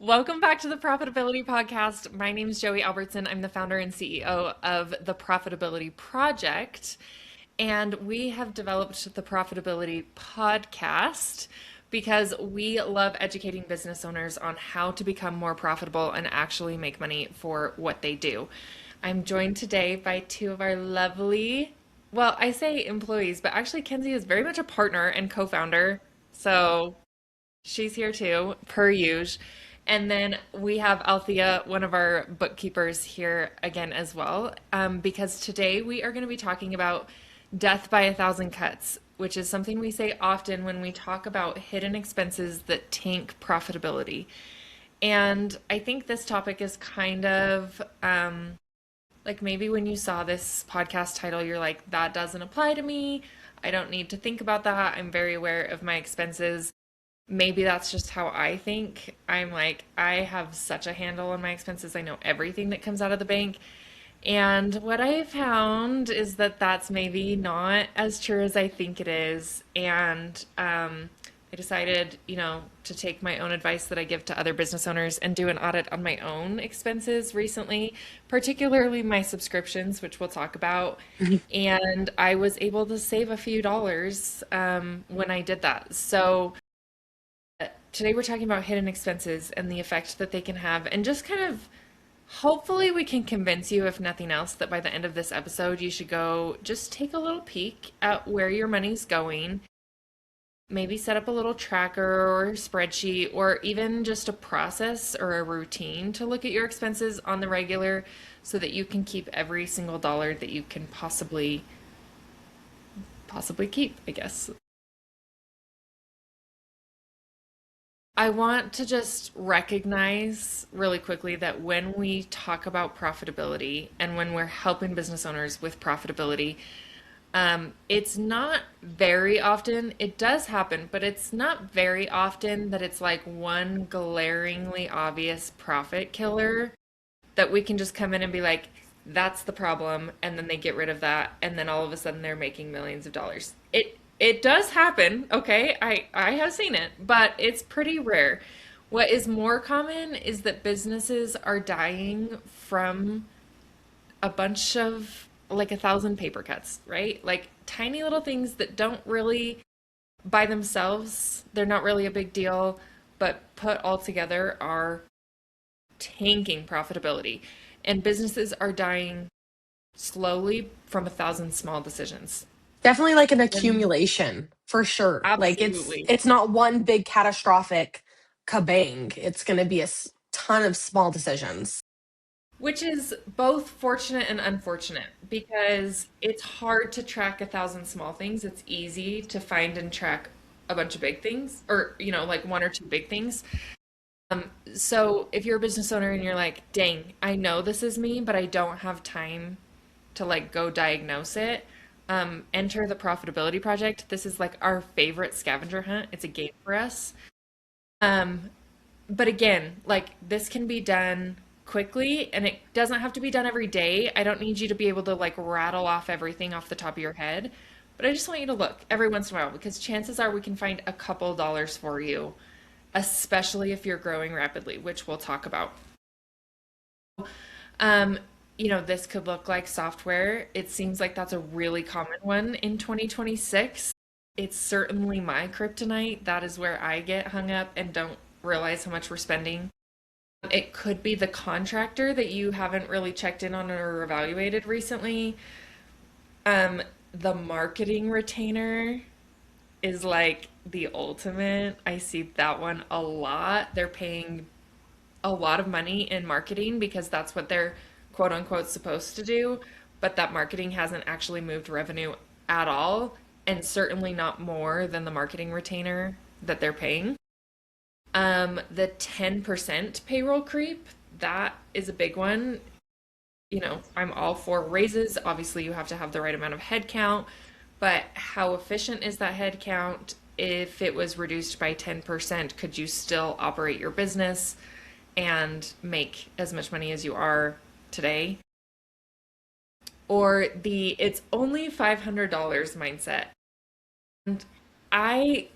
Welcome back to the Profitability Podcast. My name is Joey Albertson. I'm the founder and CEO of the Profitability Project. And we have developed the Profitability Podcast because we love educating business owners on how to become more profitable and actually make money for what they do. I'm joined today by two of our lovely, well, I say employees, but actually Kenzie is very much a partner and co-founder. So she's here too, per usual. And then we have Althea, one of our bookkeepers, here again as well, because today we are going to be talking about death by a thousand cuts, which is something we say often when we talk about hidden expenses that tank profitability. And I think this topic is kind of like maybe when you saw this podcast title, you're like, that doesn't apply to me. I don't need to think about that. I'm very aware of my expenses. Maybe that's just how I think. I'm like, I have such a handle on my expenses. I know everything that comes out of the bank. And what I found is that that's maybe not as true as I think it is. And I decided, to take my own advice that I give to other business owners and do an audit on my own expenses recently, particularly my subscriptions, which we'll talk about. And I was able to save a few dollars when I did that. So today we're talking about hidden expenses and the effect that they can have, and just kind of hopefully we can convince you, if nothing else, that by the end of this episode, you should go just take a little peek at where your money's going. Maybe set up a little tracker or a spreadsheet or even just a process or a routine to look at your expenses on the regular so that you can keep every single dollar that you can possibly keep, I guess. I want to just recognize really quickly that when we talk about profitability and when we're helping business owners with profitability, it's not very often, it does happen, but it's not very often that it's like one glaringly obvious profit killer that we can just come in and be like, that's the problem, and then they get rid of that, and then all of a sudden they're making millions of dollars. It does happen, okay? I have seen it, but it's pretty rare. What is more common is that businesses are dying from a bunch of like a thousand paper cuts, right? Like tiny little things that don't really by themselves, they're not really a big deal, but put all together are tanking profitability. And businesses are dying slowly from a thousand small decisions. Definitely like an And accumulation for sure. Like it's absolutely. it's not one big catastrophic kabang. It's going to be a ton of small decisions. Which is both fortunate and unfortunate because it's hard to track a thousand small things. It's easy to find and track a bunch of big things or, like one or two big things. So if you're a business owner and you're like, dang, I know this is me, but I don't have time to like go diagnose it, enter the Profitability Project. This is like our favorite scavenger hunt. It's a game for us. Um, but again, like this can be done quickly and it doesn't have to be done every day. I don't need you to be able to like rattle off everything off the top of your head, but I just want you to look every once in a while because chances are we can find a couple dollars for you, especially if you're growing rapidly, which we'll talk about. Um, this could look like software. It seems like that's a really common one in 2026. It's certainly my kryptonite. That is where I get hung up and don't realize how much we're spending. It could be the contractor that you haven't really checked in on or evaluated recently. The marketing retainer is like the ultimate. I see that one a lot. They're paying a lot of money in marketing because that's what they're quote unquote supposed to do, but that marketing hasn't actually moved revenue at all, and certainly not more than the marketing retainer that they're paying. The 10% payroll creep, that is a big one. I'm all for raises. Obviously, you have to have the right amount of headcount, but how efficient is that headcount? If it was reduced by 10%, could you still operate your business and make as much money as you are today? Or the it's only $500 mindset. And I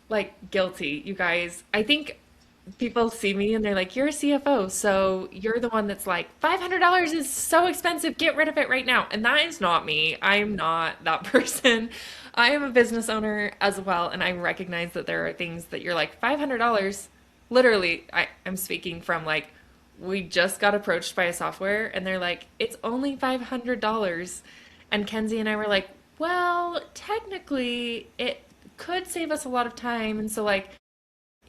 like guilty, you guys. I think people see me and they're like, "You're a CFO, so you're the one that's like, $500 is so expensive, get rid of it right now." And that is not me. I'm not that person. I am a business owner as well, and I recognize that there are things that you're like, $500. Literally, I'm speaking from like, we just got approached by a software and they're like, "It's only $500." And Kenzie and I were like, "Well, technically, it could save us a lot of time." And so, like,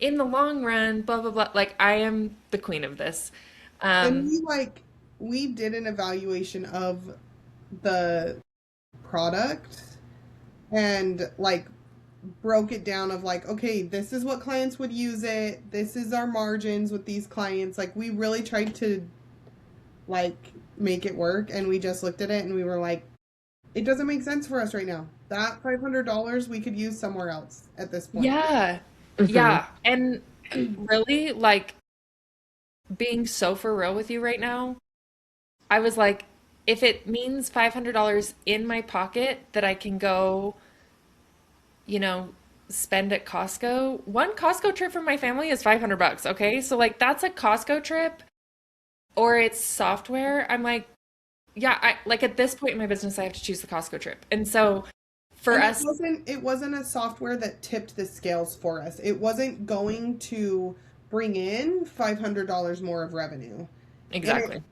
in the long run, blah blah blah. Like I am the queen of this. And Um, we did an evaluation of the product and like broke it down of like, okay, this is what clients would use it. This is our margins with these clients. Like we really tried to like make it work, and we just looked at it and we were like, it doesn't make sense for us right now. That $500 we could use somewhere else at this point. yeah, Hmm. yeah, and really, like being so for real with you right now, I was like, if it means $500 in my pocket that I can go, you know, spend at Costco. One Costco trip for my family is $500. Okay, so like that's a Costco trip, or it's software. I'm like, yeah, I like at this point in my business, I have to choose the Costco trip, and so for And us, it wasn't a software that tipped the scales for us. It wasn't going to bring in $500 more of revenue. And exactly.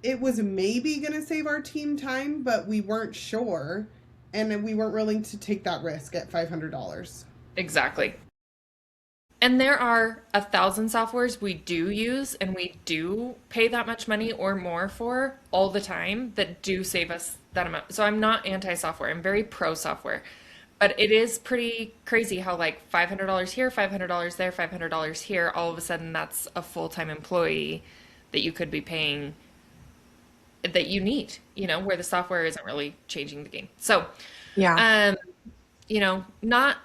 it was maybe going to save our team time, but we weren't sure, and we weren't willing to take that risk at $500. Exactly. And there are 1,000 softwares we do use and we do pay that much money or more for all the time that do save us that amount. So I'm not anti-software. I'm very pro software. But it is pretty crazy how like $500 here, $500 there, $500 here, all of a sudden that's a full-time employee that you could be paying that you need, where the software isn't really changing the game. So, Yeah. um, not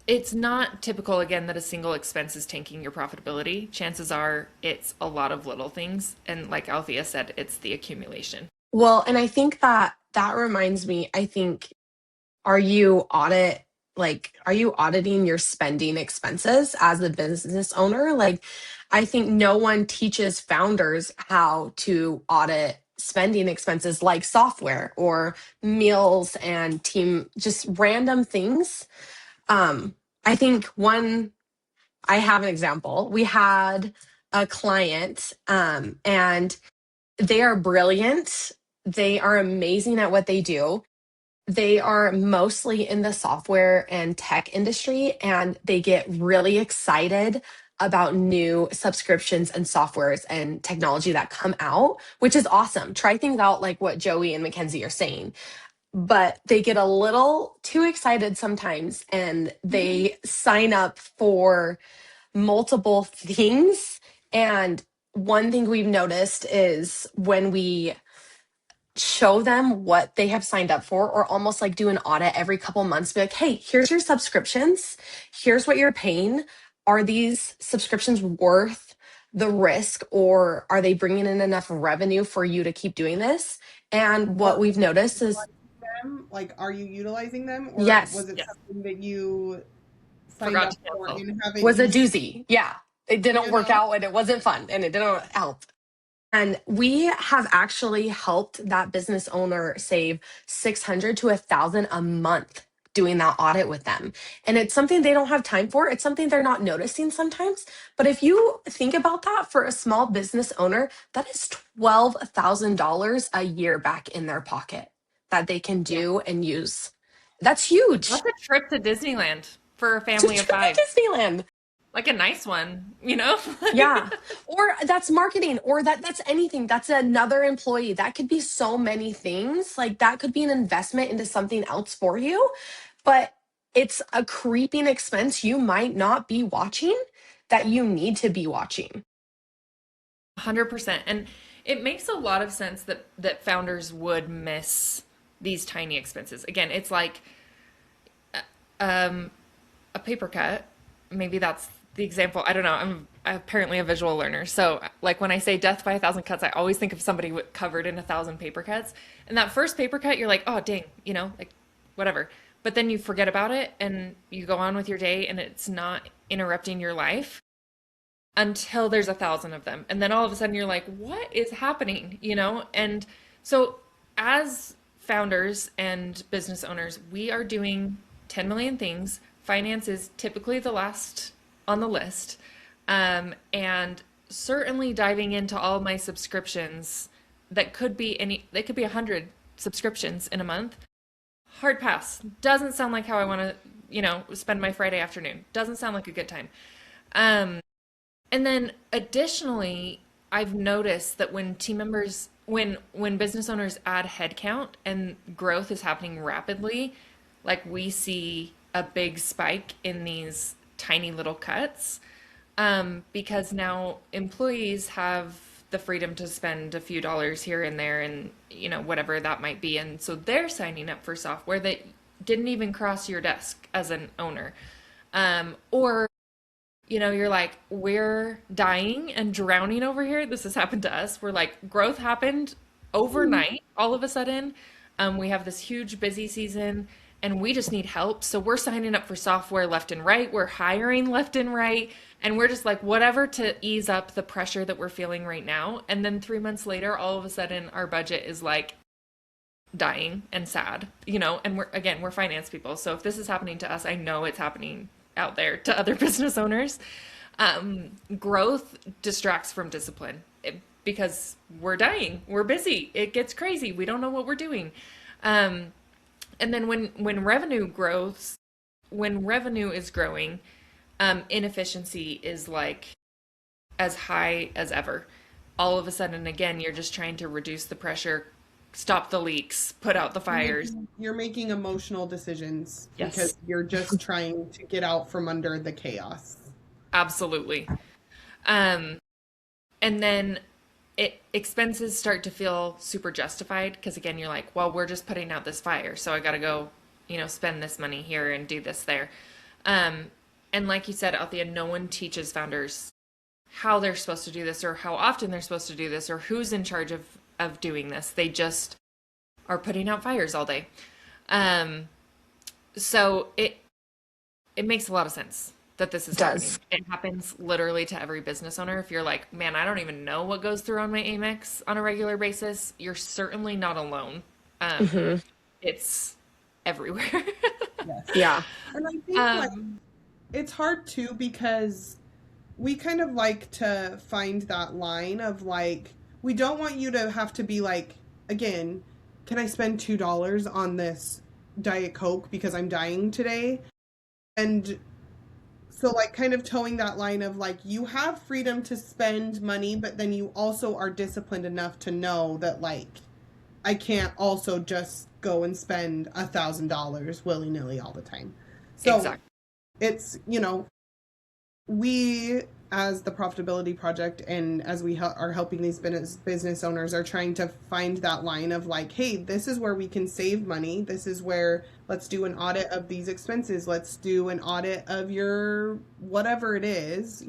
it's not typical again that a single expense is tanking your profitability. Chances are it's a lot of little things. And like Althea said, it's the accumulation. Well, and I think that reminds me, I think, are you are you auditing your spending expenses as a business owner? Like, I think no one teaches founders how to audit spending expenses like software or meals and team, just random things. I think I have an example. We had a client, and they are brilliant. They are amazing at what they do. They are mostly in the software and tech industry, and they get really excited about new subscriptions and softwares and technology that come out, which is awesome. Try things out like what Joey and Mackenzie are saying. But they get a little too excited sometimes and they sign up for multiple things. And one thing we've noticed is when we show them what they have signed up for, or almost like do an audit every couple months, be like, hey, here's your subscriptions, here's what you're paying. Are these subscriptions worth the risk, or are they bringing in enough revenue for you to keep doing this? And what Are we've you noticed is, utilizing them? Like, are you utilizing them, or yes, was it Yes. something that you signed Forgot up to for cancel. and haven't was a used? doozy. Yeah, it didn't You work know, out and it wasn't fun and it didn't help. And we have actually helped that business owner save 600 to 1,000 a month doing that audit with them. And it's something they don't have time for. It's something they're not noticing sometimes. But if you think about that for a small business owner, that is $12,000 a year back in their pocket that they can Yeah. do and use. That's huge. That's a trip to Disneyland for a To family of trip five. to Disneyland. Like a nice one. Yeah. Or that's marketing, or that's anything. That's another employee. That could be so many things. Like that could be an investment into something else for you, but it's a creeping expense you might not be watching that you need to be watching. 100%. And it makes a lot of sense that founders would miss these tiny expenses. Again, it's like um, a paper cut. Maybe that's the example. I don't know. I'm apparently a visual learner. So, like when I say death by 1,000 cuts, I always think of somebody covered in 1,000 paper cuts. And that first paper cut, you're like, oh, dang, like whatever. But then you forget about it and you go on with your day and it's not interrupting your life. until there's 1,000 of them. And then all of a sudden you're like, what is happening? And so as founders and business owners, we are doing 10 million things. Finance is typically the last on the list. And certainly diving into all my subscriptions that could be they could be 100 subscriptions in a month. Hard pass. Doesn't sound like how I want to, spend my Friday afternoon. Doesn't sound like a good time. And then additionally, I've noticed that when team members, when business owners add headcount and growth is happening rapidly, like we see a big spike in these tiny little cuts, because now employees have the freedom to spend a few dollars here and there and, whatever that might be. And so they're signing up for software that didn't even cross your desk as an owner. Or you're like, we're dying and drowning over here. This has happened to us. We're like, growth happened overnight. All of a sudden, we have this huge busy season and we just need help. So we're signing up for software left and right. We're hiring left and right. And we're just like, whatever to ease up the pressure that we're feeling right now. And then 3 months later, all of a sudden, our budget is like dying and sad, and we're finance people. So if this is happening to us, I know it's happening out there to other business owners. Growth distracts from discipline because we're dying, we're busy, it gets crazy, we don't know what we're doing. And then when revenue grows, when revenue is growing, inefficiency is like as high as ever. All of a sudden, again, you're just trying to reduce the pressure, stop the leaks, put out the fires. You're making emotional decisions. Yes. Because you're just trying to get out from under the chaos. Absolutely. And then expenses start to feel super justified because, again, you're like, well, we're just putting out this fire, so I got to go, spend this money here and do this there. And like you said, Althea, no one teaches founders how they're supposed to do this or how often they're supposed to do this or who's in charge of doing this. They just are putting out fires all day. So it makes a lot of sense that this is happening. It happens literally to every business owner. If you're like, man, I don't even know what goes through on my Amex on a regular basis, you're certainly not alone. It's everywhere. Yes. Yeah. And I think it's hard too because we kind of like to find that line of like, we don't want you to have to be like, again, can I spend $2 on this Diet Coke because I'm dying today? And so like kind of towing that line of like, you have freedom to spend money, but then you also are disciplined enough to know that like, I can't also just go and spend $1,000 willy-nilly all the time. So exactly. It's, we as the Profitability Project and as we are helping these business owners are trying to find that line of like, hey, this is where we can save money. This is where let's do an audit of these expenses. Let's do an audit of your whatever it is.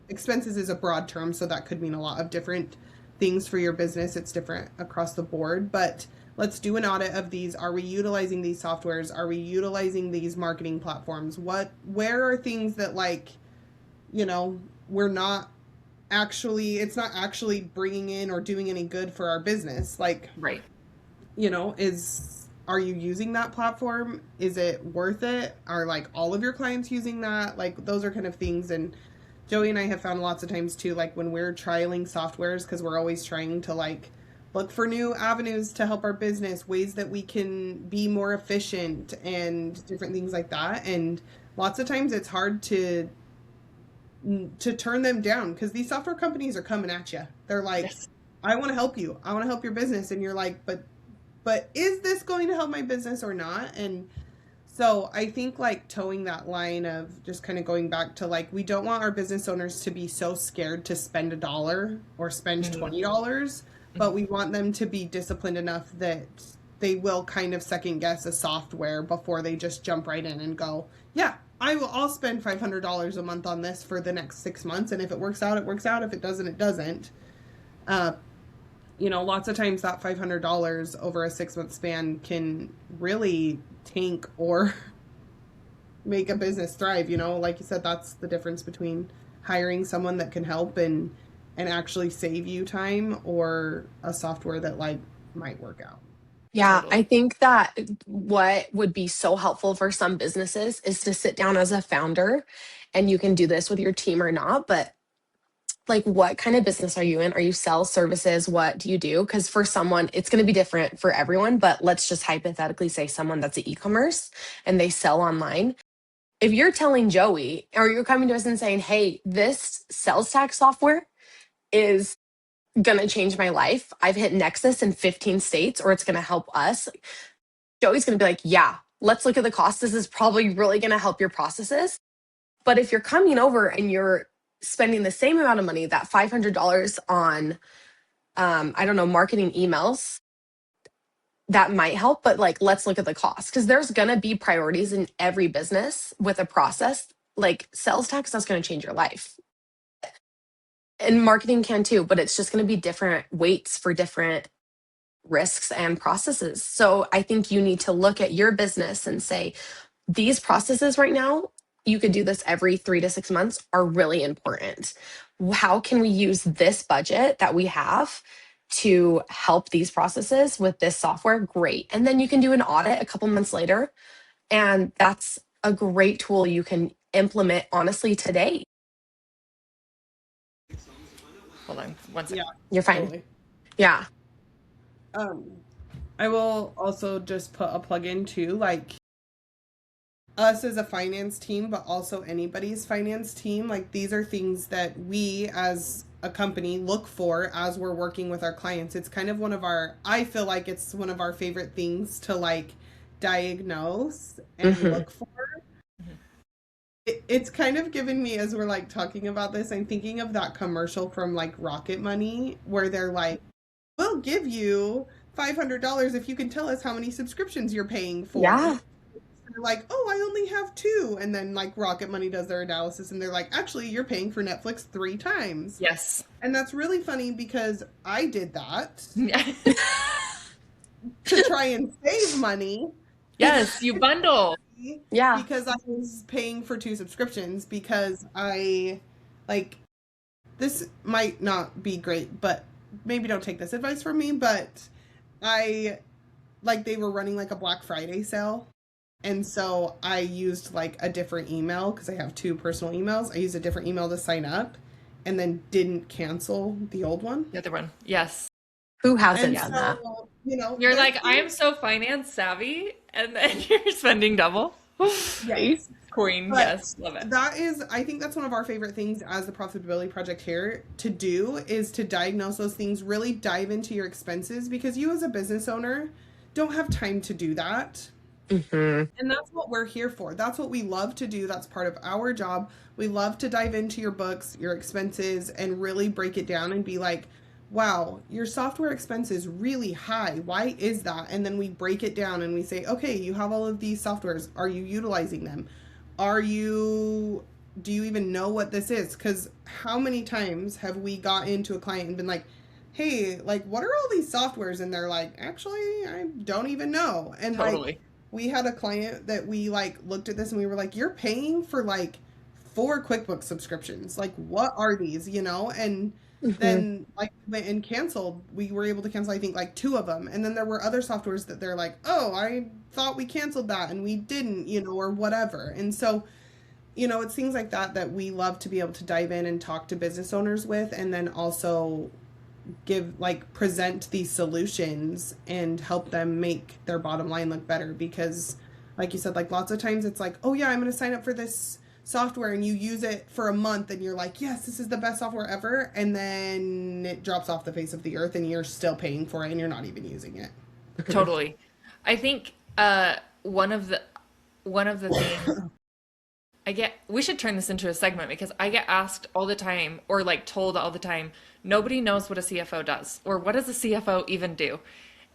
Expenses is a broad term, so that could mean a lot of different things for your business. It's different across the board, but let's do an audit of these. Are we utilizing these softwares? Are we utilizing these marketing platforms? Where are things that like, we're not actually, it's not actually bringing in or doing any good for our business. Like, right. Are you using that platform? Is it worth it? Are like all of your clients using that? Like those are kind of things. And Joey and I have found lots of times too, like when we're trialing softwares, because we're always trying to like look for new avenues to help our business, ways that we can be more efficient and different things like that. And lots of times it's hard to turn them down because these software companies are coming at you. They're like, yes. I want to help you. I want to help your business. And you're like, but is this going to help my business or not? And so I think like towing that line of just kind of going back to like, we don't want our business owners to be so scared to spend $1 or spend $20, but we want them to be disciplined enough that they will kind of second guess a software before they just jump right in and go, yeah, I'll spend $500 a month on this for the next 6 months. And if it works out, it works out. If it doesn't, it doesn't. Lots of times that $500 over a 6-month span can really tank or make a business thrive. Like you said, that's the difference between hiring someone that can help and actually save you time, or a software that like might work out. Yeah, Totally. I think that what would be so helpful for some businesses is to sit down as a founder, and you can do this with your team or not, but like, what kind of business are you in? Are you sell services? What do you do? Because for someone, it's going to be different for everyone, but let's just hypothetically say someone that's an e-commerce and they sell online. If you're telling Joey, or you're coming to us and saying, hey, this sales tax software is going to change my life. I've hit Nexus in 15 states, or it's going to help us. Joey's going to be like, yeah, let's look at the cost. This is probably really going to help your processes. But if you're coming over and you're spending the same amount of money, that $500 on, I don't know, marketing emails, that might help. But like, let's look at the cost, because there's going to be priorities in every business with a process. Like sales tax, that's going to change your life. And marketing can too, but it's just going to be different weights for different risks and processes. So I think you need to look at your business and say, these processes right now, you could do this every 3 to 6 months, are really important. How can we use this budget that we have to help these processes with this software? Great. And then you can do an audit a couple months later. And that's a great tool you can implement honestly today. Hold on one second. Yeah, You're fine. totally. Yeah. I will also just put a plug in too, like us as a finance team, but also anybody's finance team. Like these are things that we as a company look for as we're working with our clients. It's kind of I feel like it's one of our favorite things to like diagnose and look for. It's kind of given me, as we're like talking about this, I'm thinking of that commercial from like Rocket Money where they're like, we'll give you $500 if you can tell us how many subscriptions you're paying for. Yeah. They're like, oh, I only have 2. And then like Rocket Money does their analysis and they're like, actually, you're paying for Netflix 3 times. Yes. And that's really funny because I did that Yeah. to try and save money. Yes, you bundle. Yeah. Because I was paying for 2 subscriptions because I like, this might not be great, but maybe don't take this advice from me, but I like they were running like a Black Friday sale. And so I used like a different email because I have 2 personal emails. I used a different email to sign up and then didn't cancel the old one. The other one. Yes. Who hasn't And done so, that? you know, You're like, I am so finance savvy, and then you're spending double. Yes. Queen. But yes. Love it. I think that's one of our favorite things as the Profitability Project here to do, is to diagnose those things, really dive into your expenses, because you as a business owner don't have time to do that. And that's what we're here for. That's what we love to do. That's part of our job. We love to dive into your books, your expenses, and really break it down and be like, wow, your software expense is really high. Why is that? And then we break it down and we say, okay, you have all of these softwares. Are you utilizing them? Do you even know what this is? Because how many times have we got into a client and been like, hey, like, what are all these softwares? And they're like, actually, I don't even know. And Totally. like, we had a client that we like looked at this and we were like, you're paying for like 4 QuickBooks subscriptions. Like, what are these, you know? And then like we went and canceled. We were able to cancel, I think, like 2 of them. And then there were other softwares that they're like, oh, I thought we canceled that and we didn't, you know, or whatever. And so, you know, it's things like that that we love to be able to dive in and talk to business owners with, and then also present these solutions and help them make their bottom line look better. Because like you said, like lots of times it's like, oh yeah, I'm going to sign up for this software, and you use it for a month and you're like, yes, this is the best software ever. And then it drops off the face of the earth and you're still paying for it and you're not even using it. Totally. I think one of the things we should turn this into a segment, because I get asked all the time, or like told all the time, nobody knows what a CFO does, or what does a CFO even do?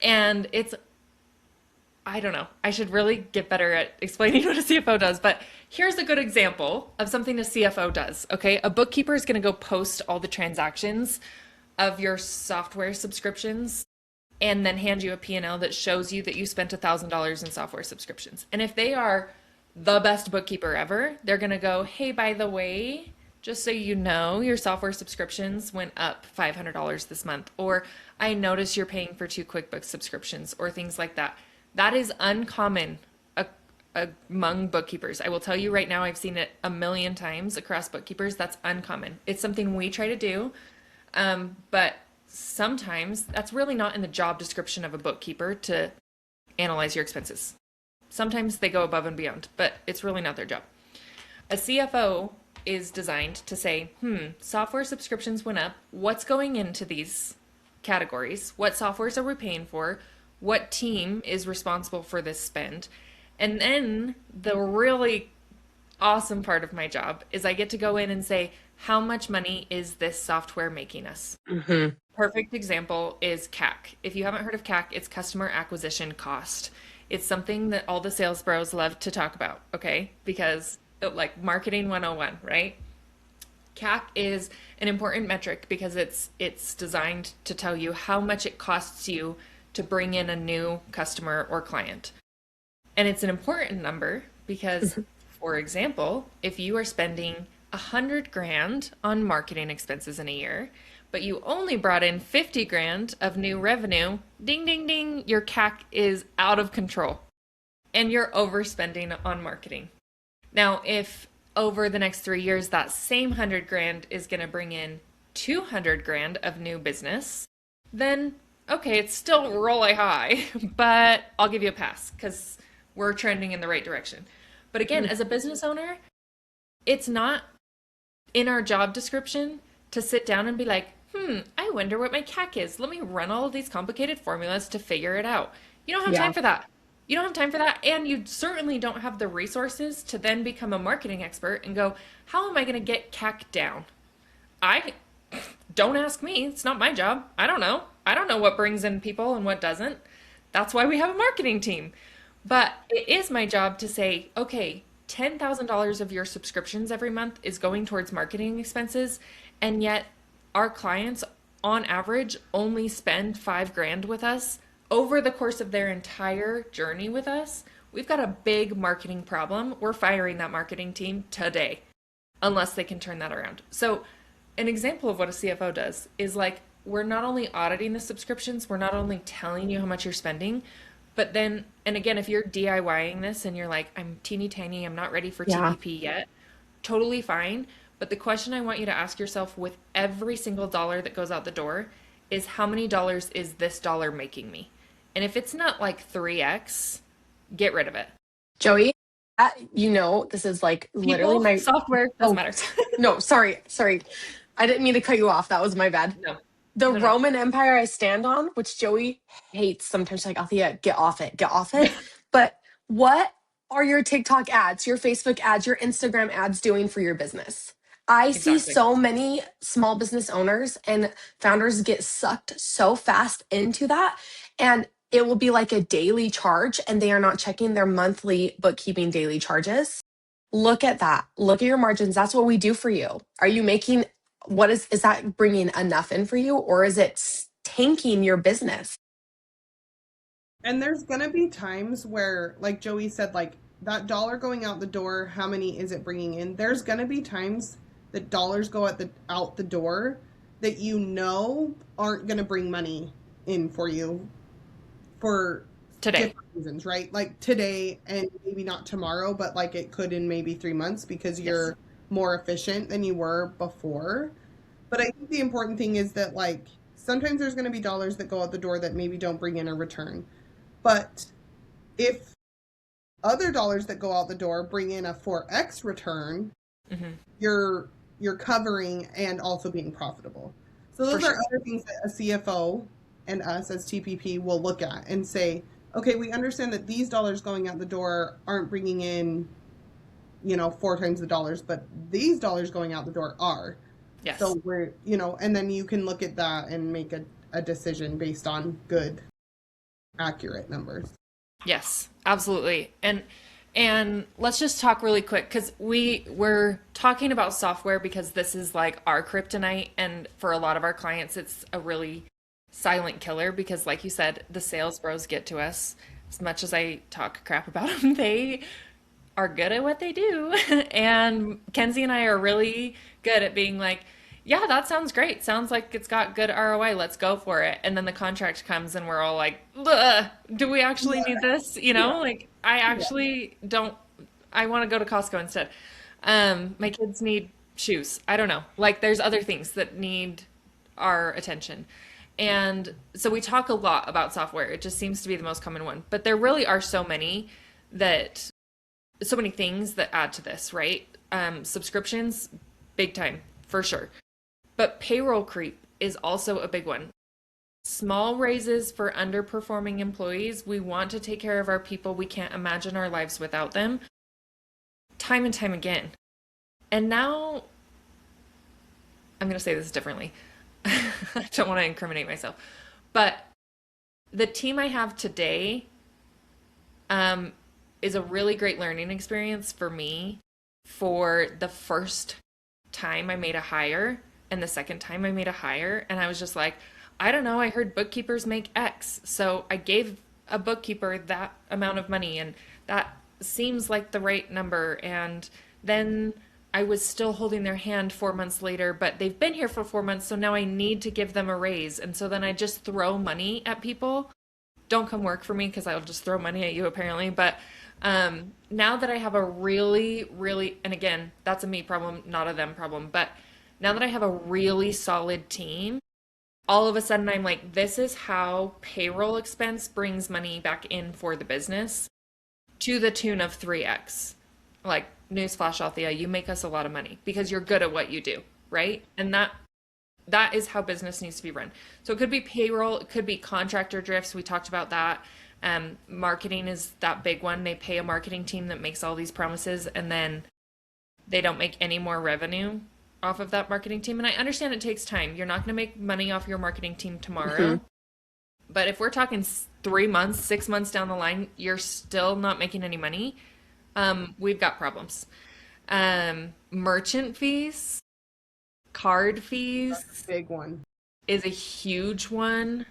And I don't know. I should really get better at explaining what a CFO does, but here's a good example of something a CFO does, okay? A bookkeeper is going to go post all the transactions of your software subscriptions and then hand you a P&L that shows you that you spent $1,000 in software subscriptions. And if they are the best bookkeeper ever, they're going to go, hey, by the way, just so you know, your software subscriptions went up $500 this month, or I notice you're paying for 2 QuickBooks subscriptions, or things like that. That is uncommon among bookkeepers. I will tell you right now, I've seen it a million times across bookkeepers. That's uncommon. It's something we try to do, but sometimes that's really not in the job description of a bookkeeper to analyze your expenses. Sometimes they go above and beyond, but it's really not their job. A CFO is designed to say, software subscriptions went up. What's going into these categories? What softwares are we paying for? What team is responsible for this spend? And then the really awesome part of my job is I get to go in and say, how much money is this software making us? Mm-hmm. Perfect example is CAC. If you haven't heard of CAC, it's customer acquisition cost. It's something that all the sales bros love to talk about, okay? Because like marketing 101, right? CAC is an important metric because it's designed to tell you how much it costs you to bring in a new customer or client. And it's an important number because, for example, if you are spending $100,000 on marketing expenses in a year, but you only brought in $50,000 of new revenue, ding, ding, ding, your CAC is out of control and you're overspending on marketing. Now, if over the next 3 years, that same $100,000 is going to bring in $200,000 of new business, then okay, it's still really high, but I'll give you a pass because we're trending in the right direction. But again, as a business owner, it's not in our job description to sit down and be like, I wonder what my CAC is. Let me run all of these complicated formulas to figure it out. You don't have time for that. You don't have time for that. And you certainly don't have the resources to then become a marketing expert and go, how am I going to get CAC down? Don't ask me. It's not my job. I don't know. I don't know what brings in people and what doesn't. That's why we have a marketing team. But it is my job to say, okay, $10,000 of your subscriptions every month is going towards marketing expenses. And yet our clients on average only spend $5,000 with us over the course of their entire journey with us. We've got a big marketing problem. We're firing that marketing team today, unless they can turn that around. So an example of what a CFO does is like, we're not only auditing the subscriptions, we're not only telling you how much you're spending, but then, and again, if you're DIYing this and you're like, I'm teeny tiny, I'm not ready for TPP yet, totally fine. But the question I want you to ask yourself with every single dollar that goes out the door is, how many dollars is this dollar making me? And if it's not like 3x, get rid of it. Joey, this is like literally my software doesn't matter. No, sorry. I didn't mean to cut you off. That was my bad. No. Roman Empire I stand on, which Joey hates sometimes, like, Althea, get off it. But what are your TikTok ads, your Facebook ads, your Instagram ads doing for your business? I see so many small business owners and founders get sucked so fast into that. And it will be like a daily charge and they are not checking their monthly bookkeeping daily charges. Look at that. Look at your margins. That's what we do for you. Are you making, is that bringing enough in for you, or is it tanking your business? And there's going to be times where, like Joey said, like that dollar going out the door, how many is it bringing in? There's going to be times that dollars go out the door that aren't going to bring money in for you for today different reasons, right? Like today and maybe not tomorrow, but like it could in maybe 3 months because you're more efficient than you were before. But I think the important thing is that like sometimes there's going to be dollars that go out the door that maybe don't bring in a return. But if other dollars that go out the door bring in a 4x return, you're covering and also being profitable. So those are other things that a CFO and us as TPP will look at and say, okay, we understand that these dollars going out the door aren't bringing in, 4 times the dollars, but these dollars going out the door are. Yes. So we're, and then you can look at that and make a decision based on good, accurate numbers. Yes, absolutely. And let's just talk really quick, because we're talking about software because this is like our kryptonite, and for a lot of our clients it's a really silent killer because, like you said, the sales bros get to us. As much as I talk crap about them, they are good at what they do. And Kenzie and I are really good at being like, yeah, that sounds great. Sounds like it's got good ROI. Let's go for it. And then the contract comes and we're all like, ugh, do we actually need this? You know, like I Yeah. actually don't, I want to go to Costco instead. My kids need shoes. I don't know. Like there's other things that need our attention. And so we talk a lot about software. It just seems to be the most common one. But there really are that so many things that add to this, right? Subscriptions, big time, for sure. But payroll creep is also a big one. Small raises for underperforming employees. We want to take care of our people. We can't imagine our lives without them. Time and time again. And now, I'm going to say this differently. I don't want to incriminate myself. But the team I have today is a really great learning experience for me for the first time I made a hire and the second time I made a hire. And I was just like, I don't know. I heard bookkeepers make X. So I gave a bookkeeper that amount of money and that seems like the right number. And then I was still holding their hand 4 months later, but they've been here for 4 months. So now I need to give them a raise. And so then I just throw money at people. Don't come work for me because I'll just throw money at you apparently. But now that I have a really, and again, that's a me problem, not a them problem, but now that I have a really solid team, all of a sudden I'm like, this is how payroll expense brings money back in for the business to the tune of 3x. Like, newsflash, Althea, you make us a lot of money because you're good at what you do, right? And that is how business needs to be run. So it could be payroll, it could be contractor drifts. We talked about that. Marketing is that big one. They pay a marketing team that makes all these promises and then they don't make any more revenue off of that marketing team. And I understand it takes time. You're not going to make money off your marketing team tomorrow. But if we're talking 3 months, 6 months down the line, you're still not making any money. We've got problems. Merchant fees, card fees Big one. is a huge one.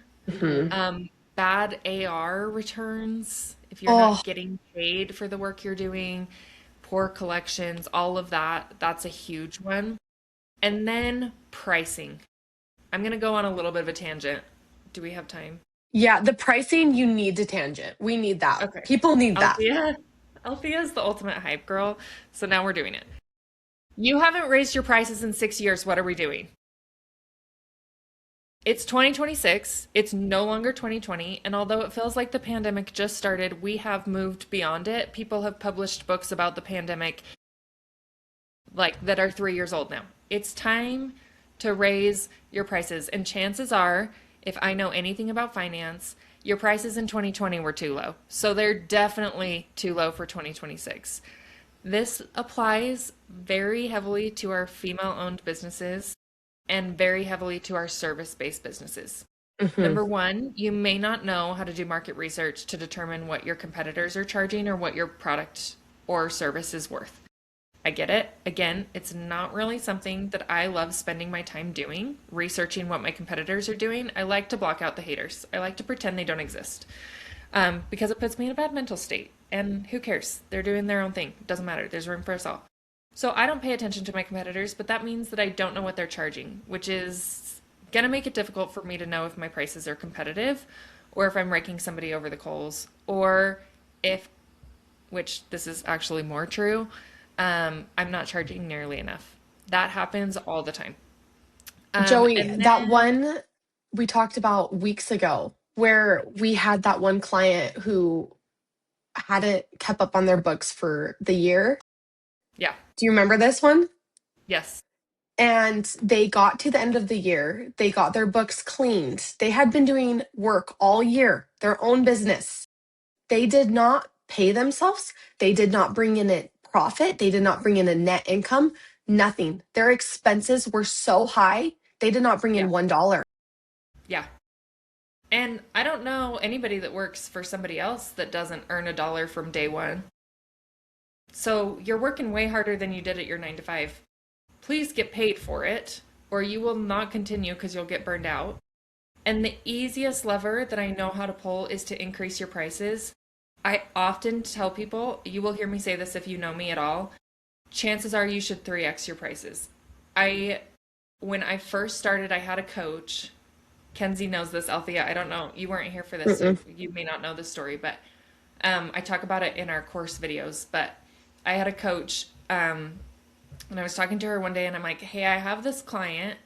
Bad AR returns, if you're not getting paid for the work you're doing, poor collections, all of that, that's a huge one. And then pricing. I'm going to go on a little bit of a tangent. Do we have time? Yeah, the pricing, you need to tangent. We need that. Okay. People need that. Althea is the ultimate hype girl, so now we're doing it. You haven't raised your prices in 6 years. What are we doing? It's 2026. It's no longer 2020. And although it feels like the pandemic just started, we have moved beyond it. People have published books about the pandemic like that are 3 years old now. It's time to raise your prices. And chances are, if I know anything about finance, your prices in 2020 were too low. So they're definitely too low for 2026. This applies very heavily to our female-owned businesses and very heavily to our service-based businesses. Number one, you may not know how to do market research to determine what your competitors are charging or what your product or service is worth. I get it. Again, it's not really something that I love spending my time doing, researching what my competitors are doing. I like to block out the haters. I like to pretend they don't exist because it puts me in a bad mental state. And who cares? They're doing their own thing. It doesn't matter. There's room for us all. So I don't pay attention to my competitors, but that means that I don't know what they're charging, which is going to make it difficult for me to know if my prices are competitive or if I'm raking somebody over the coals or if, which this is actually more true, I'm not charging nearly enough. That happens all the time. Joey, that one we talked about weeks ago where we had that one client who hadn't kept up on their books for the year. Yeah. Do you remember this one? Yes. And they got to the end of the year. They got their books cleaned. They had been doing work all year, their own business. They did not pay themselves. They did not bring in a profit. They did not bring in a net income, nothing. Their expenses were so high, they did not bring in $1. Yeah. And I don't know anybody that works for somebody else that doesn't earn $1 from day one. So you're working way harder than you did at your 9 to 5. Please get paid for it, or you will not continue because you'll get burned out. And the easiest lever that I know how to pull is to increase your prices. I often tell people, you will hear me say this if you know me at all, chances are you should 3x your prices. I When I first started, I had a coach. Kenzie knows this, Althea. I don't know. You weren't here for this, so Mm-mm. you may not know the story, but I talk about it in our course videos. But I had a coach, and I was talking to her one day, and I'm like, hey, I have this client,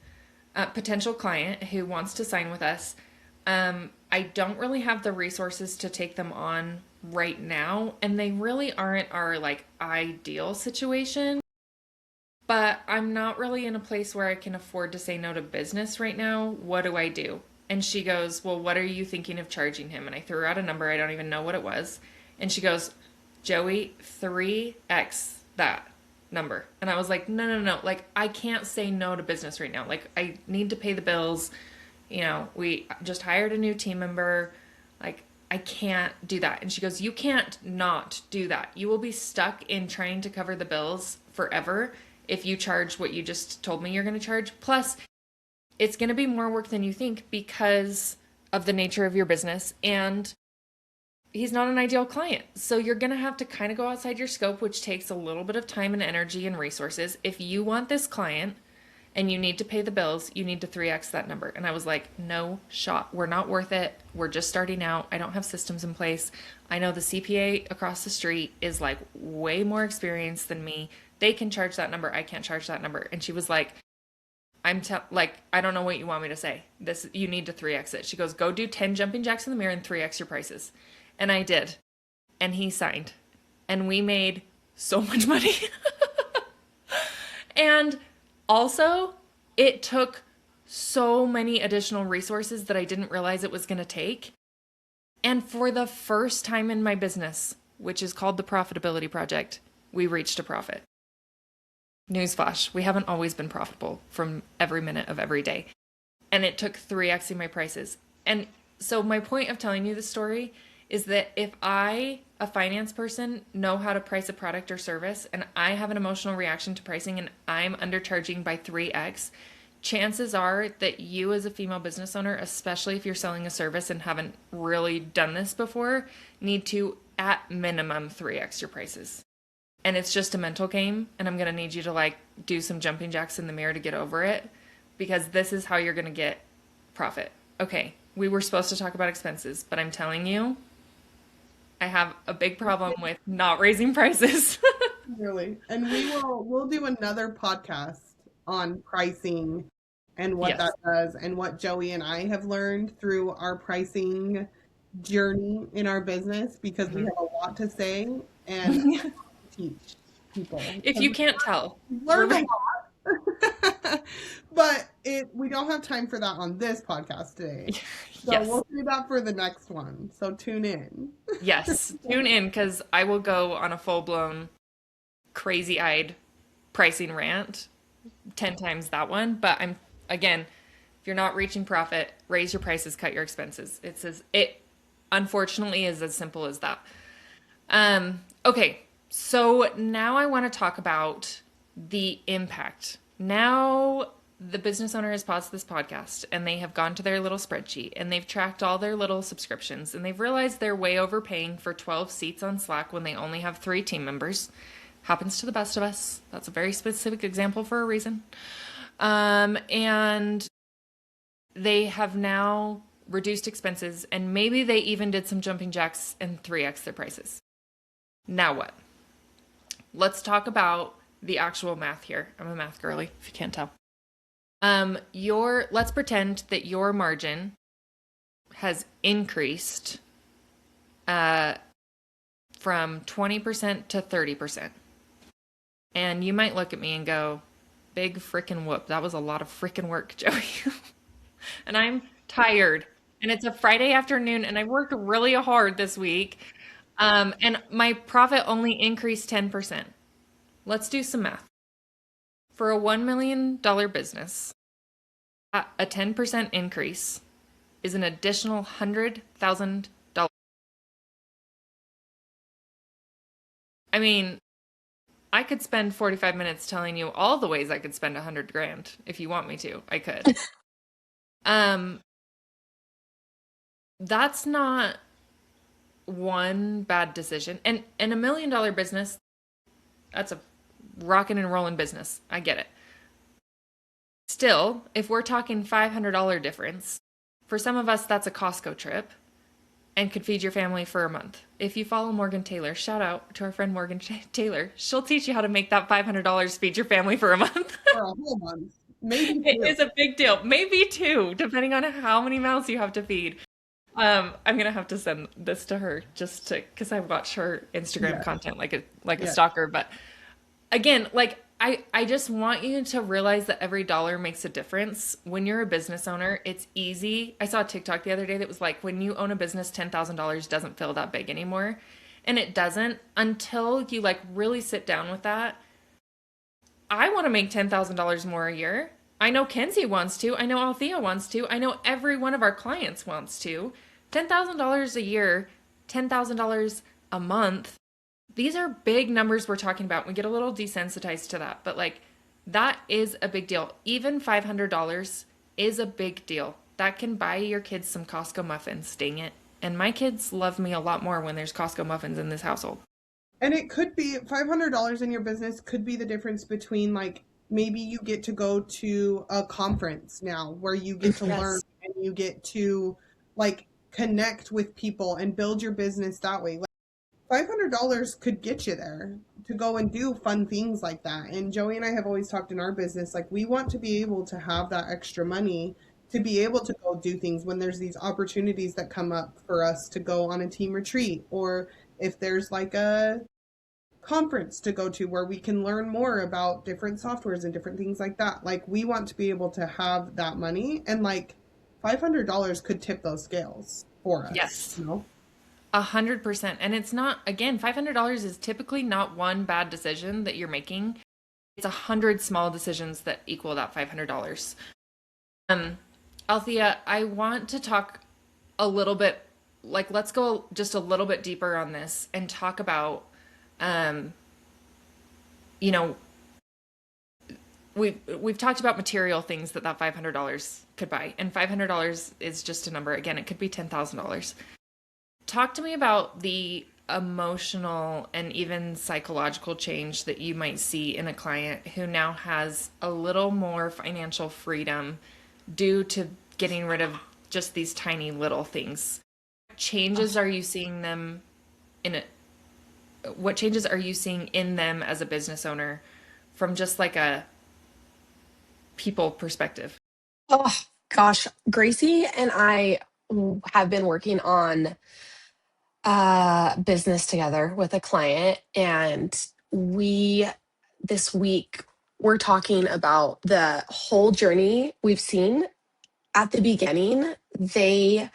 potential client who wants to sign with us. I don't really have the resources to take them on right now, and they really aren't our like ideal situation. But I'm not really in a place where I can afford to say no to business right now. What do I do? And she goes, well, what are you thinking of charging him? And I threw out a number. I don't even know what it was. And she goes, Joey, 3x that number. And I was like, no, no, no. Like, I can't say no to business right now. Like, I need to pay the bills. You know, we just hired a new team member. Like, I can't do that. And she goes, you can't not do that. You will be stuck in trying to cover the bills forever if you charge what you just told me you're going to charge. Plus, it's going to be more work than you think because of the nature of your business. And he's not an ideal client. So you're going to have to kind of go outside your scope, which takes a little bit of time and energy and resources. If you want this client and you need to pay the bills, you need to 3x that number. And I was like, no shot. We're not worth it. We're just starting out. I don't have systems in place. I know the CPA across the street is like way more experienced than me. They can charge that number. I can't charge that number. And she was like, I don't know what you want me to say. This, you need to 3x it. She goes, go do 10 jumping jacks in the mirror and 3x your prices. And I did. And he signed. And we made so much money. And also, it took so many additional resources that I didn't realize it was going to take. And for the first time in my business, which is called the Profitability Project, we reached a profit. Newsflash, we haven't always been profitable from every minute of every day. And it took 3xing my prices. And so my point of telling you this story is that if I, a finance person, know how to price a product or service, and I have an emotional reaction to pricing and I'm undercharging by 3x, chances are that you as a female business owner, especially if you're selling a service and haven't really done this before, need to at minimum 3x your prices. And it's just a mental game, and I'm going to need you to like do some jumping jacks in the mirror to get over it, because this is how you're going to get profit. Okay, we were supposed to talk about expenses, but I'm telling you, I have a big problem with not raising prices. Really. And we'll do another podcast on pricing and what Yes. that does and what Joey and I have learned through our pricing journey in our business, because we have a lot to say and teach people. If you can't tell, We've learned a lot. But we don't have time for that on this podcast today. So yes. we'll do that for the next one. So tune in. Yes, tune in, because I will go on a full-blown crazy-eyed pricing rant 10 times that one. But again, if you're not reaching profit, raise your prices, cut your expenses. It unfortunately is as simple as that. Okay, so now I want to talk about the impact. Now the business owner has paused this podcast and they have gone to their little spreadsheet and they've tracked all their little subscriptions and they've realized they're way overpaying for 12 seats on Slack when they only have 3 team members. Happens to the best of us. That's a very specific example for a reason. And they have now reduced expenses, and maybe they even did some jumping jacks and 3x their prices. Now what? Let's talk about the actual math here. I'm a math girly, if you can't tell. Let's pretend that your margin has increased from 20% to 30%. And you might look at me and go, big frickin' whoop. That was a lot of frickin' work, Joey. And I'm tired. And it's a Friday afternoon and I worked really hard this week. And my profit only increased 10%. Let's do some math. For a $1 million business, a 10% increase is an additional $100,000. I mean, I could spend 45 minutes telling you all the ways I could spend $100,000 if you want me to. I could. That's not one bad decision. And in $1 million business, that's a rocking and rolling business. I get it. Still, if we're talking $500 difference, for some of us, that's a Costco trip and could feed your family for a month. If you follow Morgan Taylor, shout out to our friend Morgan Taylor. She'll teach you how to make that $500 feed your family for a month. For a whole month. Maybe It is a big deal. Maybe two, depending on how many mouths you have to feed. I'm gonna have to send this to her just to because I watch her Instagram content like a stalker. But again, like I just want you to realize that every dollar makes a difference. When you're a business owner, it's easy. I saw a TikTok the other day that was like, when you own a business, $10,000 doesn't feel that big anymore. And it doesn't until you like really sit down with that. I want to make $10,000 more a year. I know Kenzie wants to. I know Althea wants to. I know every one of our clients wants to. $10,000 a year, $10,000 a month. These are big numbers we're talking about. We get a little desensitized to that, but like that is a big deal. Even $500 is a big deal. That can buy your kids some Costco muffins, dang it. And my kids love me a lot more when there's Costco muffins in this household. And it could be $500 in your business could be the difference between like maybe you get to go to a conference now where you get to learn and you get to like connect with people and build your business that way. Like $500 could get you there to go and do fun things like that. And Joey and I have always talked in our business, like we want to be able to have that extra money to be able to go do things when there's these opportunities that come up for us to go on a team retreat, or if there's like a conference to go to where we can learn more about different softwares and different things like that. Like we want to be able to have that money, and like $500 could tip those scales for us. Yes. You know? 100%. And it's not, again, $500 is typically not one bad decision that you're making. It's 100 small decisions that equal that $500. Althea, I want to talk a little bit, like, let's go just a little bit deeper on this and talk about, you know, we've talked about material things that $500 could buy, and $500 is just a number. Again, it could be $10,000. Talk to me about the emotional and even psychological change that you might see in a client who now has a little more financial freedom due to getting rid of just these tiny little things. What changes are you seeing them in it? What changes are you seeing in them as a business owner from just like a people perspective? Oh gosh, Gracie and I have been working on business together with a client, and this week we're talking about the whole journey we've seen. At the beginning, they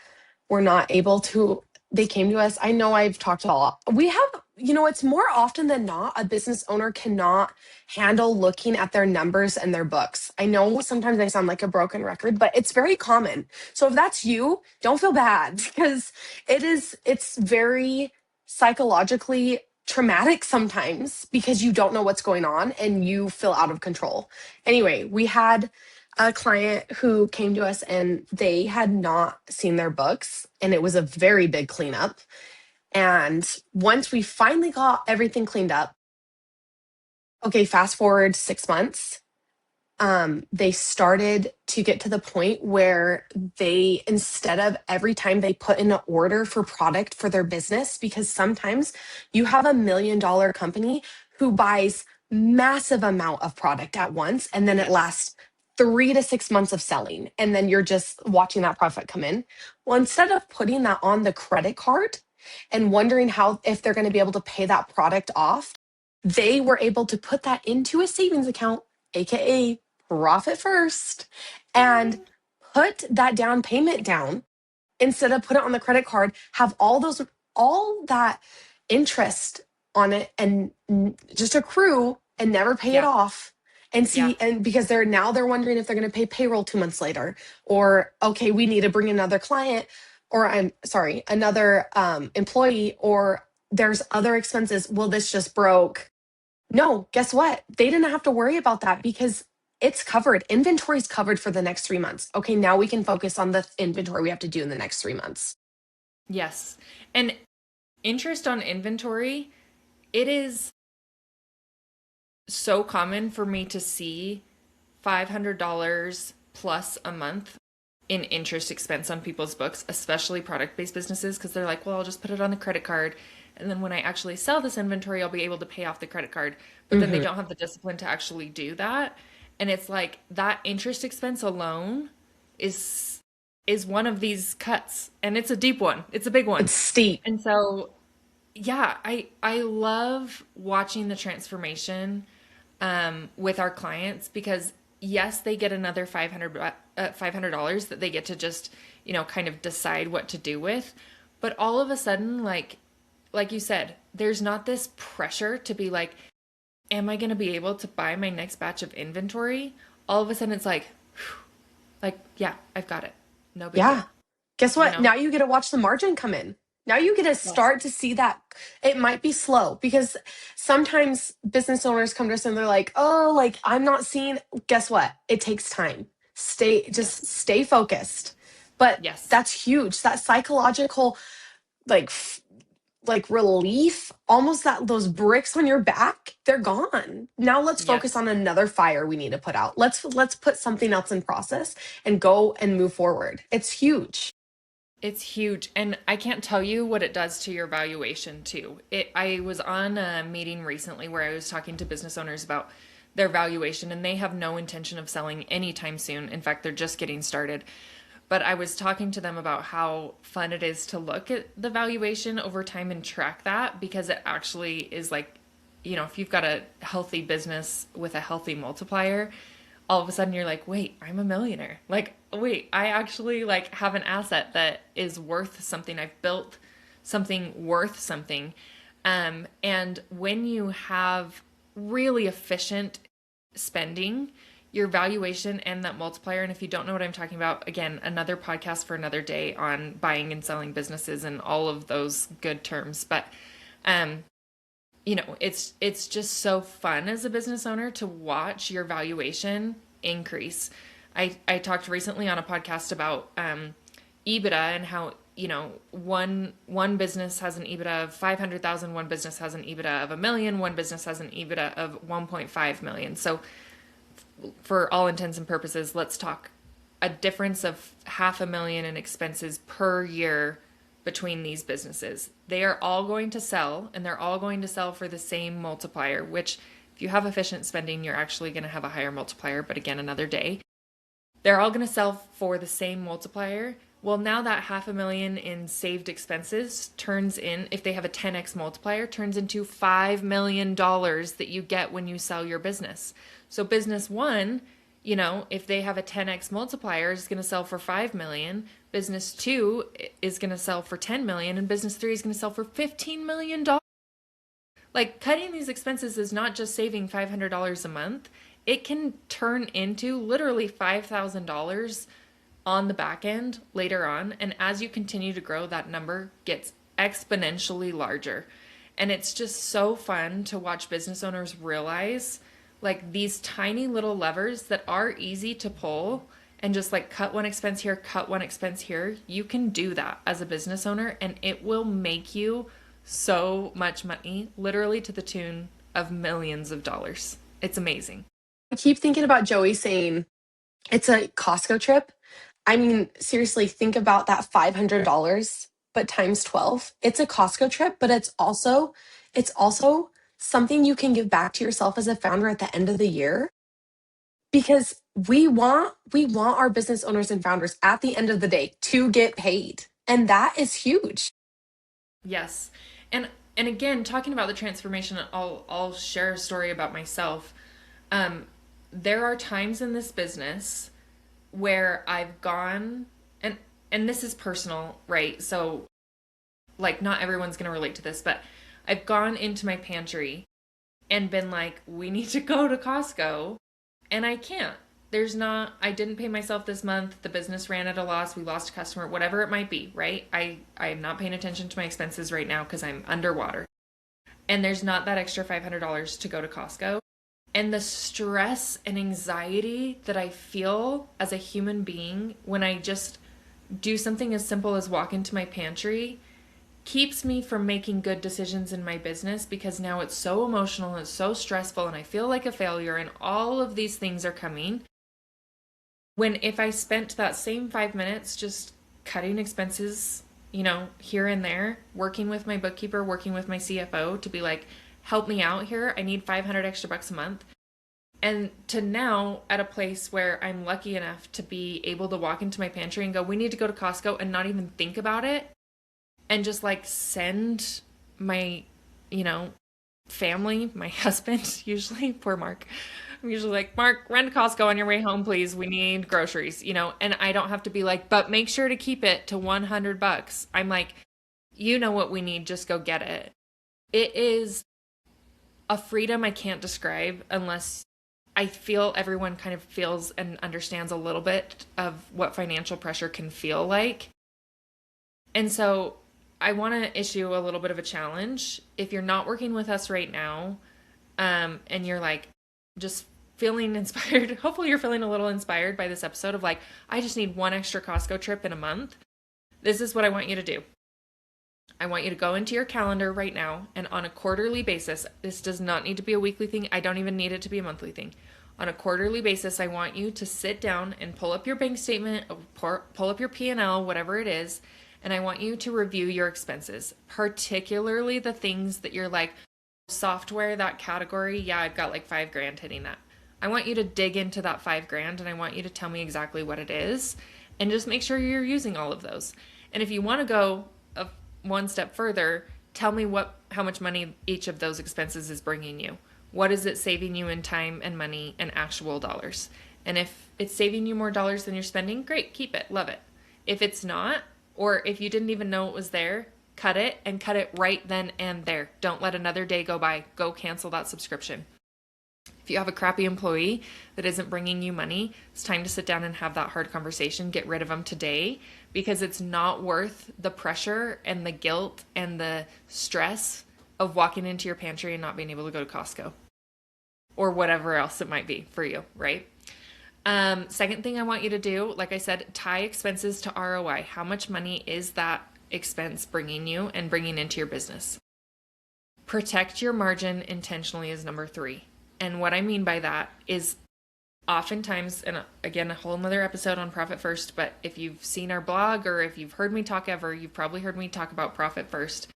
were not able to, they came to us. I know I've talked a lot. We have, it's more often than not, a business owner cannot handle looking at their numbers and their books. I know sometimes I sound like a broken record, but it's very common. So if that's you, don't feel bad, because it's very psychologically traumatic sometimes because you don't know what's going on and you feel out of control. Anyway, we had a client who came to us and they had not seen their books, and it was a very big cleanup. And once we finally got everything cleaned up, okay, fast forward 6 months, they started to get to the point where they, instead of every time they put in an order for product for their business, because sometimes you have $1 million company who buys massive amount of product at once, and then it lasts 3 to 6 months of selling, and then you're just watching that profit come in. Well, instead of putting that on the credit card and wondering if they're going to be able to pay that product off, they were able to put that into a savings account, aka profit first, and put that down payment down instead of put it on the credit card, have all that interest on it and just accrue and never pay it off. And see, and because they're wondering if they're going to pay payroll 2 months later, or, okay, we need to bring another client, or another employee, or there's other expenses. Well, this just broke. No, guess what? They didn't have to worry about that because it's covered. Inventory's covered for the next 3 months. Okay, now we can focus on the inventory we have to do in the next 3 months. Yes. And interest on inventory, it is so common for me to see $500 plus a month in interest expense on people's books, especially product-based businesses, because they're like, well, I'll just put it on the credit card. And then when I actually sell this inventory, I'll be able to pay off the credit card. But then they don't have the discipline to actually do that. And it's like that interest expense alone is one of these cuts. And it's a deep one. It's a big one. It's steep. And so, yeah, I love watching the transformation with our clients, because yes, they get another $500 that they get to just, kind of decide what to do with. But all of a sudden, like you said, there's not this pressure to be like, am I going to be able to buy my next batch of inventory? All of a sudden it's like, yeah, I've got it. No big deal. Guess what? Now you get to watch the margin come in. Now you get to start to see that. It might be slow, because sometimes business owners come to us and they're like, oh, like I'm not seeing. Guess what? It takes time. Stay focused. But that's huge. That psychological, like relief, almost those bricks on your back, they're gone. Now let's focus on another fire we need to put out. Let's put something else in process and go and move forward. It's huge. It's huge. And I can't tell you what it does to your valuation too. I was on a meeting recently where I was talking to business owners about their valuation, and they have no intention of selling anytime soon. In fact, they're just getting started. But I was talking to them about how fun it is to look at the valuation over time and track that, because it actually is like, if you've got a healthy business with a healthy multiplier, all of a sudden you're like, wait, I'm a millionaire. Like, wait, I actually have an asset that is worth something. I've built something worth something. And when you have really efficient spending, your valuation and that multiplier, and if you don't know what I'm talking about, again, another podcast for another day on buying and selling businesses and all of those good terms. But, it's just so fun as a business owner to watch your valuation increase. I talked recently on a podcast about EBITDA and how, one business has an EBITDA of 500,000, one business has an EBITDA of $1 million, one business has an EBITDA of 1.5 million. So for all intents and purposes, let's talk a difference of $500,000 in expenses per year between these businesses. They are all going to sell, and they're all going to sell for the same multiplier, which if you have efficient spending, you're actually going to have a higher multiplier, but again, another day. They're all going to sell for the same multiplier. Well, now that $500,000 in saved expenses turns in, if they have a 10x multiplier, turns into $5 million that you get when you sell your business. So business one, if they have a 10x multiplier, is going to sell for $5 million. Business two is going to sell for $10 million, and business three is going to sell for $15 million. Like, cutting these expenses is not just saving $500 a month. It can turn into literally $5,000 on the back end later on. And as you continue to grow, that number gets exponentially larger. And it's just so fun to watch business owners realize these tiny little levers that are easy to pull, and just cut one expense here, cut one expense here. You can do that as a business owner, and it will make you so much money, literally to the tune of millions of dollars. It's amazing. I keep thinking about Joey saying it's a Costco trip. I mean, seriously, think about that $500, but times 12. It's a Costco trip, but it's also something you can give back to yourself as a founder at the end of the year, because we want our business owners and founders at the end of the day to get paid. And that is huge. Yes. And again, talking about the transformation, I'll share a story about myself. There are times in this business where I've gone, and this is personal, right? So not everyone's going to relate to this, but I've gone into my pantry and been like, we need to go to Costco, and I can't. I didn't pay myself this month. The business ran at a loss. We lost a customer, whatever it might be, right? I'm not paying attention to my expenses right now because I'm underwater. And there's not that extra $500 to go to Costco. And the stress and anxiety that I feel as a human being when I just do something as simple as walk into my pantry keeps me from making good decisions in my business because now it's so emotional and it's so stressful and I feel like a failure and all of these things are coming. When if I spent that same 5 minutes just cutting expenses, here and there, working with my bookkeeper, working with my CFO to be like, help me out here. I need 500 extra bucks a month. And to now at a place where I'm lucky enough to be able to walk into my pantry and go, we need to go to Costco and not even think about it. And just like send my, family, my husband, usually, poor Mark. I'm usually like, Mark, run to Costco on your way home, please. We need groceries, and I don't have to be like, but make sure to keep it to $100. I'm like, you know what we need, just go get it. It is a freedom I can't describe unless I feel everyone kind of feels and understands a little bit of what financial pressure can feel like. And so I want to issue a little bit of a challenge. If you're not working with us right now, and you're like just feeling inspired, hopefully you're feeling a little inspired by this episode of like, I just need one extra Costco trip in a month. This is what I want you to do. I want you to go into your calendar right now and on a quarterly basis, this does not need to be a weekly thing. I don't even need it to be a monthly thing. On a quarterly basis, I want you to sit down and pull up your bank statement, pull up your P&L, whatever it is, and I want you to review your expenses, particularly the things that you're like, software, that category, yeah, I've got like $5,000 hitting that. I want you to dig into that $5,000 and I want you to tell me exactly what it is and just make sure you're using all of those. And if you want to go one step further, tell me how much money each of those expenses is bringing you. What is it saving you in time and money and actual dollars? And if it's saving you more dollars than you're spending, great, keep it, love it. If it's not, or if you didn't even know it was there, cut it and cut it right then and there. Don't let another day go by. Go cancel that subscription. If you have a crappy employee that isn't bringing you money, it's time to sit down and have that hard conversation. Get rid of them today because it's not worth the pressure and the guilt and the stress of walking into your pantry and not being able to go to Costco or whatever else it might be for you, right? Second thing I want you to do, like I said, tie expenses to ROI. How much money is that expense bringing you and bringing into your business? Protect your margin intentionally is number 3. And what I mean by that is oftentimes, and again, a whole nother episode on Profit First, but if you've seen our blog or if you've heard me talk ever, you've probably heard me talk about Profit First.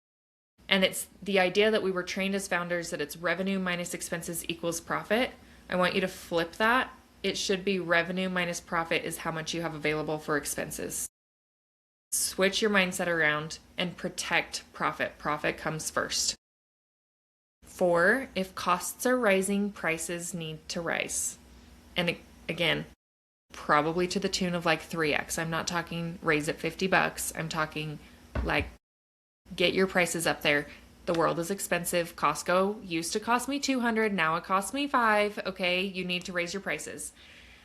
And it's the idea that we were trained as founders that it's revenue minus expenses equals profit. I want you to flip that. It should be revenue minus profit is how much you have available for expenses. Switch your mindset around and protect profit. Profit comes first. 4, if costs are rising, prices need to rise. And again, probably to the tune of like 3x. I'm not talking raise it $50. I'm talking like get your prices up there. The world is expensive. Costco used to cost me $200. Now it costs me $5. Okay, you need to raise your prices.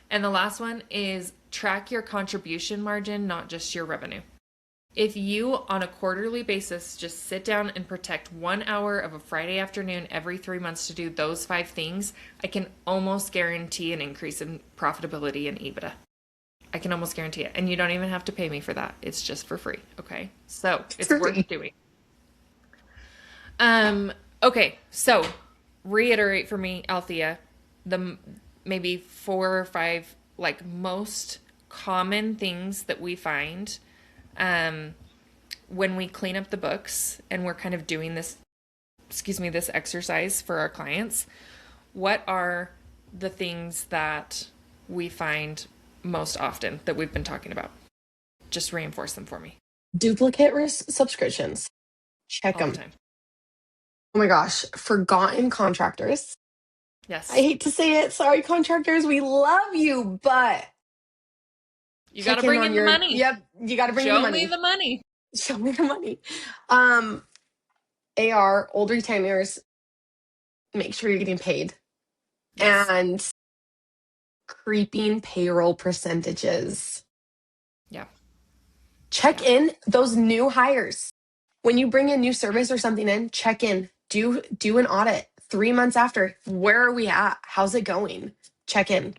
And the last one is track your contribution margin, not just your revenue. If you, on a quarterly basis, just sit down and protect 1 hour of a Friday afternoon every 3 months to do those 5 things, I can almost guarantee an increase in profitability and EBITDA. I can almost guarantee it. And you don't even have to pay me for that. It's just for free. Okay. So it's worth doing. Okay. So reiterate for me, Althea, the maybe 4 or 5 like most common things that we find when we clean up the books and we're kind of doing this exercise for our clients. What are the things that we find most often that we've been talking about? Just reinforce them for me. Duplicate subscriptions. Check All them. the time. Oh my gosh. Forgotten contractors. Yes. I hate to say it. Sorry, contractors. We love you, but you got to bring in the money. Yep. You got to bring in the money. Show me the money. Show me the money. AR, old retainers, make sure you're getting paid. Yes. And creeping payroll percentages. Yeah. Check in those new hires. When you bring a new service or something in, check in. Do an audit 3 months after. Where are we at? How's it going? Check in.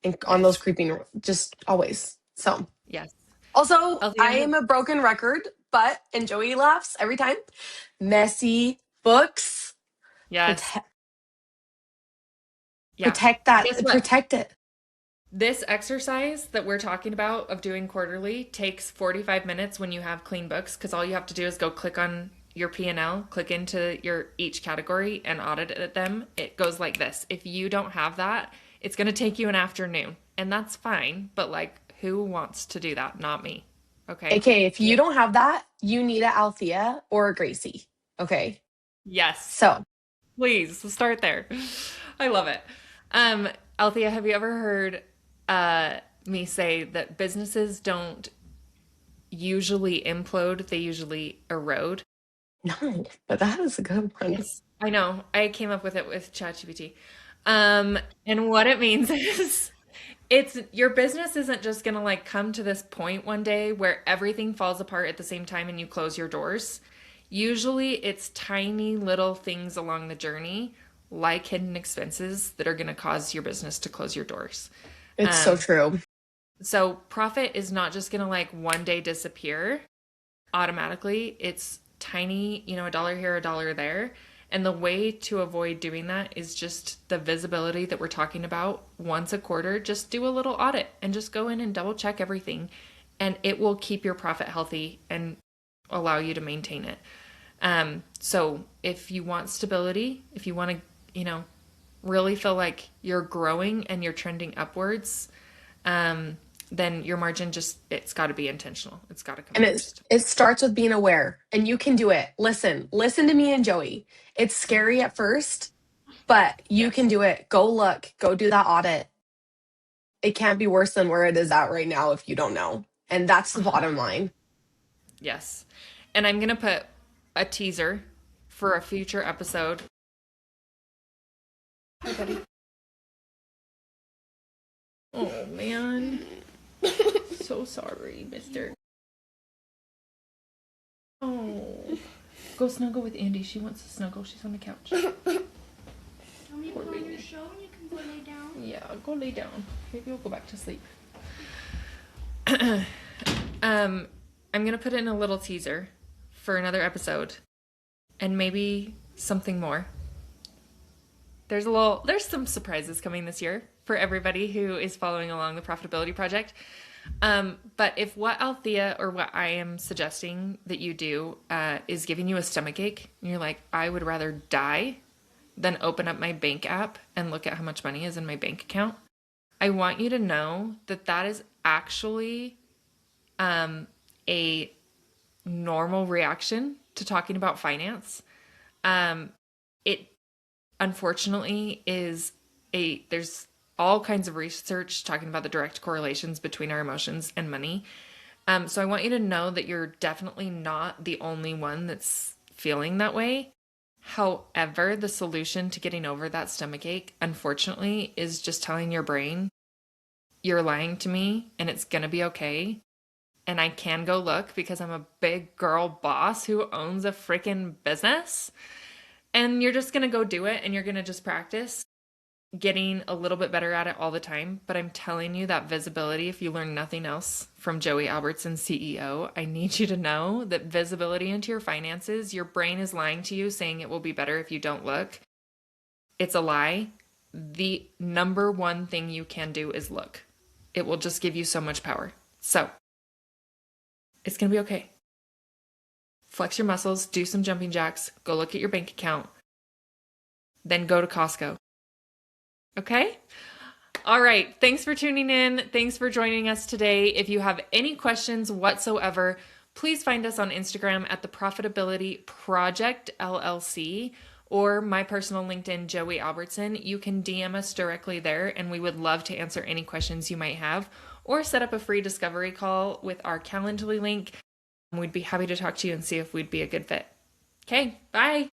And on those creeping, just always. So yes. Also, I am a broken record. but, and Joey laughs every time, messy books. Yes. Yeah. Protect that. Guess what? Protect it. This exercise that we're talking about of doing quarterly takes 45 minutes when you have clean books, because all you have to do is go click on your P&L, click into your each category and audit them. It goes like this. If you don't have that, it's going to take you an afternoon, and that's fine. But like, who wants to do that? Not me. Okay. Okay, if you don't have that, you need an Althea or a Gracie. Okay. Yes. So Please start there. I love it. Althea, have you ever heard me say that businesses don't usually implode, they usually erode? no, but that is a good one. Yes, I know. I came up with it with ChatGPT. And what it means is it's your business isn't just going to like come to this point one day where everything falls apart at the same time and you close your doors. Usually it's tiny little things along the journey, like hidden expenses, that are going to cause your business to close your doors. It's so true. So profit is not just going to like one day disappear automatically. It's tiny, a dollar here, a dollar there. And the way to avoid doing that is just the visibility that we're talking about. Once a quarter, just do a little audit and just go in and double check everything. And it will keep your profit healthy and allow you to maintain it. So if you want stability, if you want to, really feel like you're growing and you're trending upwards, then your margin it's got to be intentional. It's got to come And first. it starts with being aware, and you can do it. Listen to me and Joey. It's scary at first, but you can do it. Go look, go do that audit. It can't be worse than where it is at right now if you don't know. And that's the bottom line. Yes. And I'm going to put a teaser for a future episode. Hi, buddy. Oh, man. So sorry, mister. Oh. Go snuggle with Andy. She wants to snuggle. She's on the couch. Want me to put on your show and you can go lay down? Yeah, go lay down. Maybe we'll go back to sleep. I'm going to put in a little teaser for another episode and maybe something more. There's some surprises coming this year for everybody who is following along the Profitability Project. But if what Althea or what I am suggesting that you do is giving you a stomachache, and you're like, I would rather die than open up my bank app and look at how much money is in my bank account, I want you to know that that is actually a normal reaction to talking about finance. It unfortunately there's all kinds of research talking about the direct correlations between our emotions and money. So I want you to know that you're definitely not the only one that's feeling that way. However, the solution to getting over that stomachache, unfortunately, is just telling your brain, you're lying to me and it's going to be okay. And I can go look because I'm a big girl boss who owns a freaking business. And you're just going to go do it and you're going to just practice getting a little bit better at it all the time. But I'm telling you that visibility, if you learn nothing else from Joey Albertson, CEO, I need you to know that visibility into your finances, your brain is lying to you saying it will be better if you don't look. It's a lie. The number one thing you can do is look. It will just give you so much power. So it's going to be okay. Flex your muscles, do some jumping jacks, go look at your bank account, then go to Costco. Okay? All right. Thanks for tuning in. Thanks for joining us today. If you have any questions whatsoever, please find us on Instagram at the Profitability Project LLC or my personal LinkedIn, Joey Albertson. You can DM us directly there, and we would love to answer any questions you might have or set up a free discovery call with our Calendly link. We'd be happy to talk to you and see if we'd be a good fit. Okay, bye.